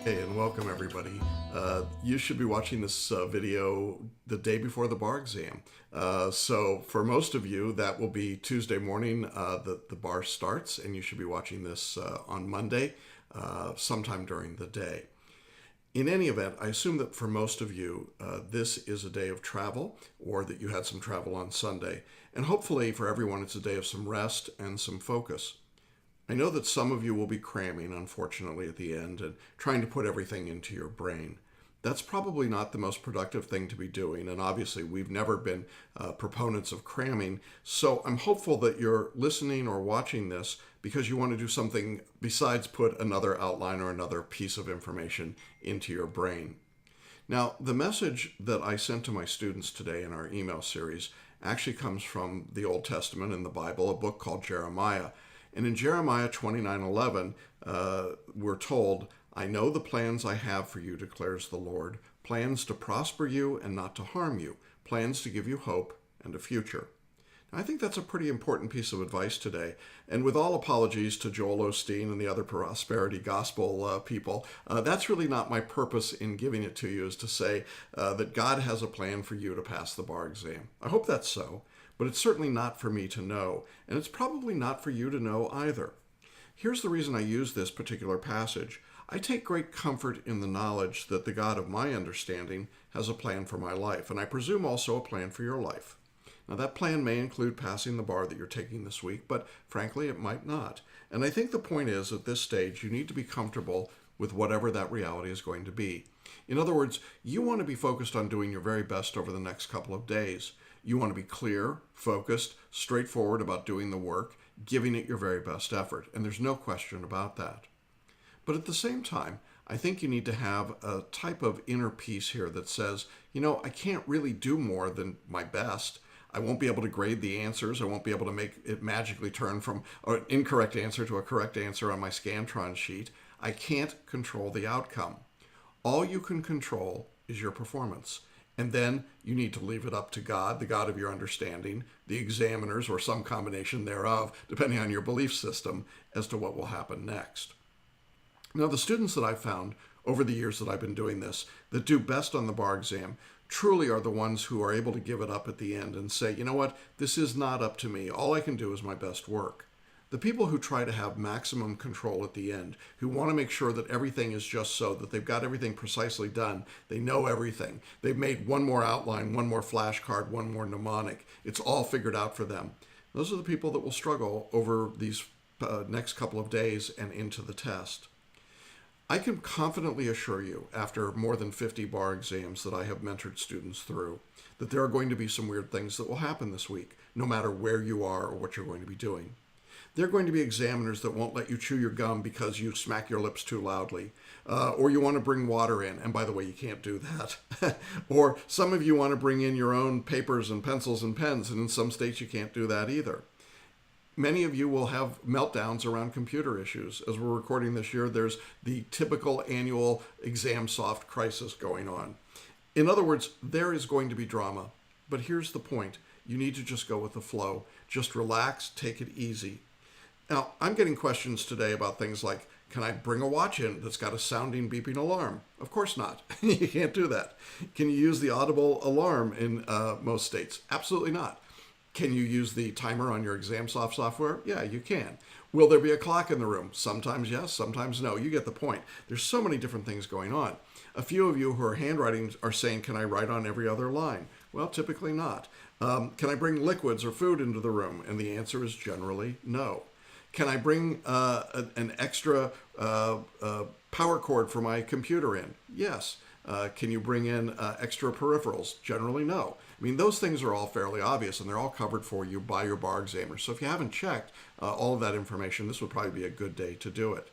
Hey, and welcome everybody. You should be watching this video the day before the bar exam. So for most of you, that will be Tuesday morning that the bar starts, and you should be watching this on Monday, sometime during the day. In any event, I assume that for most of you, this is a day of travel, or that you had some travel on Sunday. And hopefully for everyone, it's a day of some rest and some focus. I know that some of you will be cramming, unfortunately, at the end and trying to put everything into your brain. That's probably not the most productive thing to be doing, and obviously we've never been proponents of cramming, so I'm hopeful that you're listening or watching this because you want to do something besides put another outline or another piece of information into your brain. Now, the message that I sent to my students today in our email series actually comes from the Old Testament in the Bible, a book called Jeremiah. And in Jeremiah 29:11, we're told, "I know the plans I have for you, declares the Lord, plans to prosper you and not to harm you, plans to give you hope and a future." Now, I think that's a pretty important piece of advice today. And with all apologies to Joel Osteen and the other prosperity gospel people, that's really not my purpose in giving it to you, is to say that God has a plan for you to pass the bar exam. I hope that's so. But it's certainly not for me to know, and it's probably not for you to know either. Here's the reason I use this particular passage. I take great comfort in the knowledge that the God of my understanding has a plan for my life, and I presume also a plan for your life. Now, that plan may include passing the bar that you're taking this week, but frankly, it might not. And I think the point is, at this stage, you need to be comfortable with whatever that reality is going to be. In other words, you want to be focused on doing your very best over the next couple of days. You want to be clear, focused, straightforward about doing the work, giving it your very best effort, and there's no question about that. But at the same time, I think you need to have a type of inner peace here that says, I can't really do more than my best. I won't be able to grade the answers. I won't be able to make it magically turn from an incorrect answer to a correct answer on my Scantron sheet. I can't control the outcome. All you can control is your performance. And then you need to leave it up to God, the God of your understanding, the examiners, or some combination thereof, depending on your belief system, as to what will happen next. Now, the students that I've found over the years that I've been doing this that do best on the bar exam truly are the ones who are able to give it up at the end and say, this is not up to me. All I can do is my best work. The people who try to have maximum control at the end, who want to make sure that everything is just so, that they've got everything precisely done, they know everything, they've made one more outline, one more flashcard, one more mnemonic, it's all figured out for them. Those are the people that will struggle over these next couple of days and into the test. I can confidently assure you, after more than 50 bar exams that I have mentored students through, that there are going to be some weird things that will happen this week, no matter where you are or what you're going to be doing. There are going to be examiners that won't let you chew your gum because you smack your lips too loudly, or you want to bring water in, and by the way, you can't do that. Or some of you want to bring in your own papers and pencils and pens, and in some states you can't do that either. Many of you will have meltdowns around computer issues. As we're recording this year, there's the typical annual ExamSoft crisis going on. In other words, there is going to be drama. But here's the point. You need to just go with the flow. Just relax, take it easy. Now, I'm getting questions today about things like, can I bring a watch in that's got a sounding beeping alarm? Of course not. You can't do that. Can you use the audible alarm in most states? Absolutely not. Can you use the timer on your ExamSoft software? Yeah, you can. Will there be a clock in the room? Sometimes yes, sometimes no. You get the point. There's so many different things going on. A few of you who are handwriting are saying, can I write on every other line? Well, typically not. Can I bring liquids or food into the room? And the answer is generally no. Can I bring an extra power cord for my computer in? Yes. Can you bring in extra peripherals? Generally, no. I mean, those things are all fairly obvious, and they're all covered for you by your bar examiner. So if you haven't checked all of that information, this would probably be a good day to do it.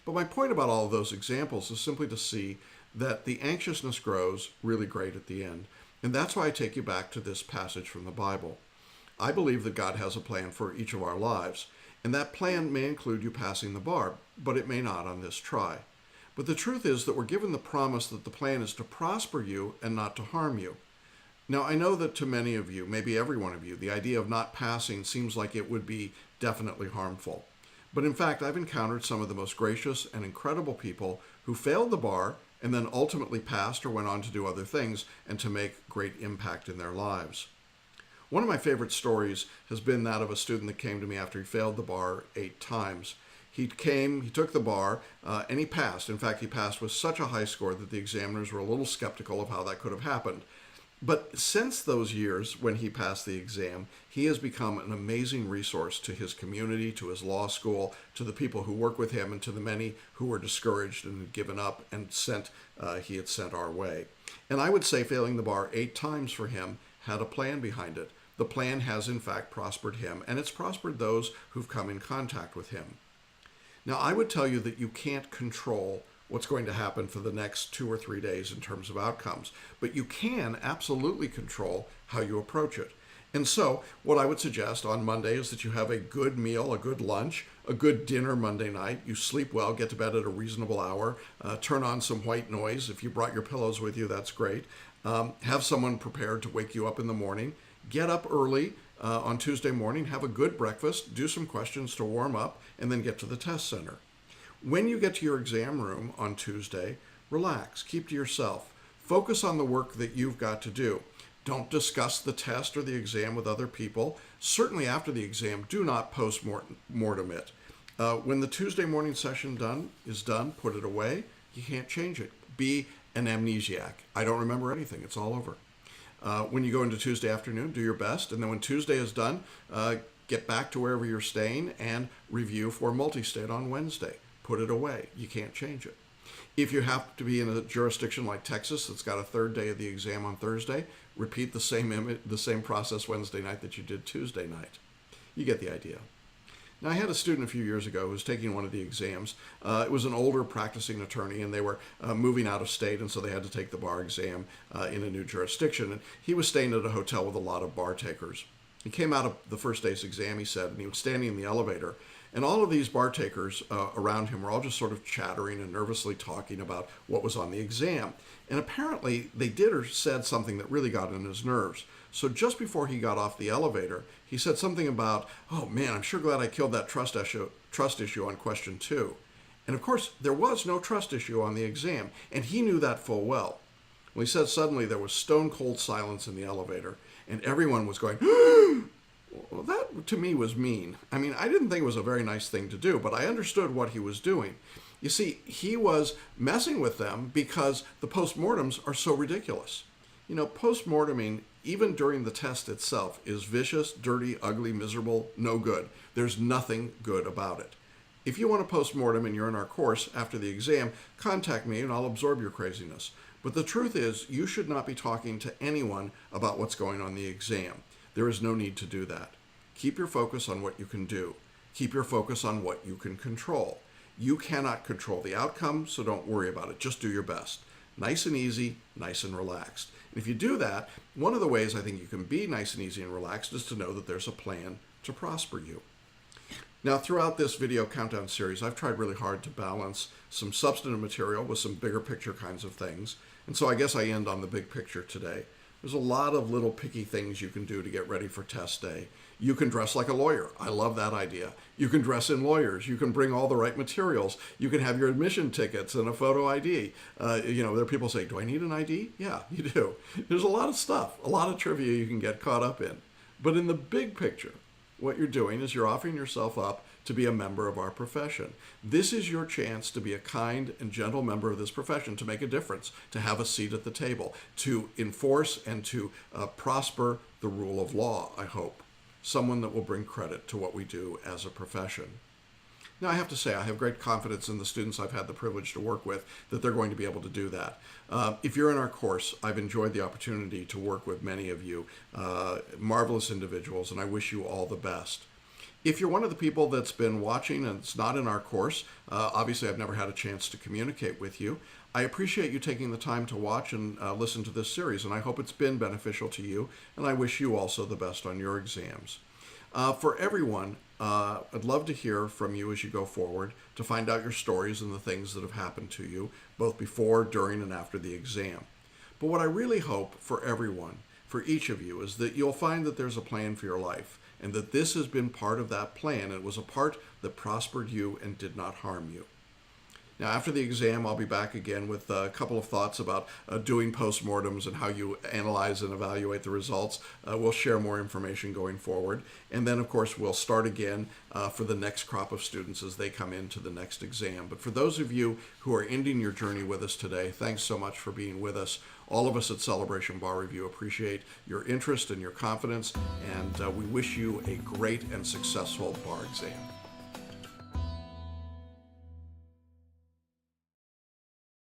But my point about all of those examples is simply to see that the anxiousness grows really great at the end. And that's why I take you back to this passage from the Bible. I believe that God has a plan for each of our lives. And that plan may include you passing the bar, but it may not on this try. But the truth is that we're given the promise that the plan is to prosper you and not to harm you. Now, I know that to many of you, maybe every one of you, the idea of not passing seems like it would be definitely harmful. But in fact, I've encountered some of the most gracious and incredible people who failed the bar and then ultimately passed or went on to do other things and to make great impact in their lives. One of my favorite stories has been that of a student that came to me after he failed the bar 8 times. He took the bar, and he passed. In fact, he passed with such a high score that the examiners were a little skeptical of how that could have happened. But since those years when he passed the exam, he has become an amazing resource to his community, to his law school, to the people who work with him, and to the many who were discouraged and had given up and he had sent our way. And I would say failing the bar 8 times for him had a plan behind it. The plan has in fact prospered him, and it's prospered those who've come in contact with him. Now, I would tell you that you can't control what's going to happen for the next 2 or 3 days in terms of outcomes, but you can absolutely control how you approach it. And so what I would suggest on Monday is that you have a good meal, a good lunch, a good dinner Monday night. You sleep well, get to bed at a reasonable hour, turn on some white noise. If you brought your pillows with you, that's great. Have someone prepared to wake you up in the morning. Get up early on Tuesday morning, have a good breakfast, do some questions to warm up, and then get to the test center. When you get to your exam room on Tuesday, relax, keep to yourself. Focus on the work that you've got to do. Don't discuss the test or the exam with other people. Certainly after the exam, do not post-mortem it. When the Tuesday morning session is done, put it away. You can't change it. Be an amnesiac. I don't remember anything. It's all over. When you go into Tuesday afternoon, do your best. And then when Tuesday is done, get back to wherever you're staying and review for multi-state on Wednesday. Put it away. You can't change it. If you have to be in a jurisdiction like Texas that's got a 3rd day of the exam on Thursday, repeat the same process Wednesday night that you did Tuesday night. You get the idea. Now, I had a student a few years ago who was taking one of the exams. It was an older practicing attorney, and they were moving out of state, and so they had to take the bar exam in a new jurisdiction. And he was staying at a hotel with a lot of bar takers. He came out of the first day's exam, he said, and he was standing in the elevator. And all of these bar takers around him were all just sort of chattering and nervously talking about what was on the exam. And apparently they did or said something that really got on his nerves. So just before he got off the elevator, he said something about, "Oh man, I'm sure glad I killed that trust issue on question 2. And of course, there was no trust issue on the exam, and he knew that full well. Well, he said suddenly there was stone cold silence in the elevator, and everyone was going, well, that to me was mean. I mean, I didn't think it was a very nice thing to do, but I understood what he was doing. You see, he was messing with them because the postmortems are so ridiculous. You know, postmorteming, even during the test itself, is vicious, dirty, ugly, miserable, no good. There's nothing good about it. If you want a postmortem and you're in our course after the exam, contact me and I'll absorb your craziness. But the truth is, you should not be talking to anyone about what's going on in the exam. There is no need to do that. Keep your focus on what you can do. Keep your focus on what you can control. You cannot control the outcome, so don't worry about it. Just do your best. Nice and easy, nice and relaxed. And if you do that, one of the ways I think you can be nice and easy and relaxed is to know that there's a plan to prosper you. Now, throughout this video countdown series, I've tried really hard to balance some substantive material with some bigger picture kinds of things. And so I guess I end on the big picture today. There's a lot of little picky things you can do to get ready for test day. You can dress like a lawyer. I love that idea. You can dress in lawyers. You can bring all the right materials. You can have your admission tickets and a photo ID. There are people say, do I need an ID? Yeah, you do. There's a lot of stuff, a lot of trivia you can get caught up in. But in the big picture, what you're doing is you're offering yourself up to be a member of our profession. This is your chance to be a kind and gentle member of this profession, to make a difference, to have a seat at the table, to enforce and to prosper the rule of law, I hope. Someone that will bring credit to what we do as a profession. Now, I have to say, I have great confidence in the students I've had the privilege to work with that they're going to be able to do that. If you're in our course, I've enjoyed the opportunity to work with many of you, marvelous individuals, and I wish you all the best. If you're one of the people that's been watching and it's not in our course, obviously I've never had a chance to communicate with you. I appreciate you taking the time to watch and listen to this series, and I hope it's been beneficial to you, and I wish you also the best on your exams. For everyone, I'd love to hear from you as you go forward, to find out your stories and the things that have happened to you, both before, during, and after the exam. But what I really hope for everyone, for each of you, is that you'll find that there's a plan for your life. and that this has been part of that plan, and it was a part that prospered you and did not harm you. Now, after the exam, I'll be back again with a couple of thoughts about doing postmortems and how you analyze and evaluate the results. We'll share more information going forward. And then, of course, we'll start again for the next crop of students as they come into the next exam. But for those of you who are ending your journey with us today, thanks so much for being with us. All of us at Celebration Bar Review appreciate your interest and your confidence, and we wish you a great and successful bar exam.